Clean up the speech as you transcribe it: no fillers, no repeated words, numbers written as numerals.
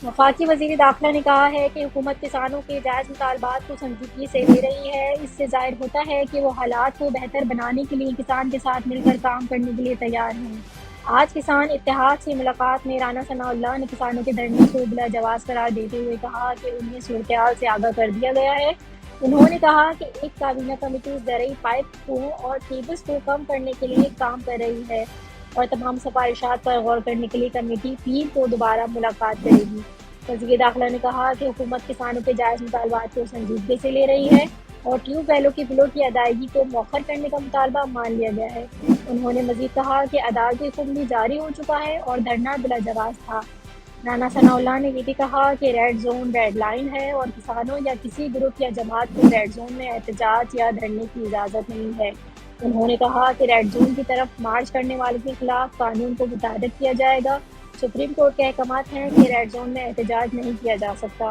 وفاقی وزیر داخلہ نے کہا ہے کہ حکومت کسانوں کے جائز مطالبات کو سنجیدگی سے لے رہی ہے۔ اس سے ظاہر ہوتا ہے کہ وہ حالات کو بہتر بنانے کے لیے کسان کے ساتھ مل کر کام کرنے کے لیے تیار ہیں۔ آج کسان اتحاد سے ملاقات میں رانا ثناء اللہ نے کسانوں کے دھرنے کو بلا جواز قرار دیتے ہوئے کہا کہ انہیں صورتحال سے آگاہ کر دیا گیا ہے۔ انہوں نے کہا کہ ایک کابینہ کمیٹی زرعی پائپوں اور کیبلز کو کم کرنے کے لیے کام کر رہی ہے اور تمام سفارشات پر غور کرنے کے لیے کمیٹی پیر کو دوبارہ ملاقات کرے گی۔ وزیر داخلہ نے کہا کہ حکومت کسانوں کے جائز مطالبات کو سنجیدگی سے لے رہی ہے اور ٹیوب ویلوں کے بلوں کی ادائیگی کو مؤخر کرنے کا مطالبہ مان لیا گیا ہے۔ انہوں نے مزید کہا کہ عدالتی حکم بھی جاری ہو چکا ہے اور دھرنا بلا جواز تھا۔ رانا ثناء اللہ نے یہ بھی کہا کہ ریڈ زون ریڈ لائن ہے اور کسانوں یا کسی گروپ یا جماعت کو ریڈ زون میں احتجاج یا دھرنے کی اجازت نہیں ہے۔ انہوں نے کہا کہ ریڈ زون کی طرف مارچ کرنے والوں کے خلاف قانون کو متعارف کیا جائے گا۔ سپریم کورٹ کے احکامات ہیں کہ ریڈ زون میں احتجاج نہیں کیا جا سکتا۔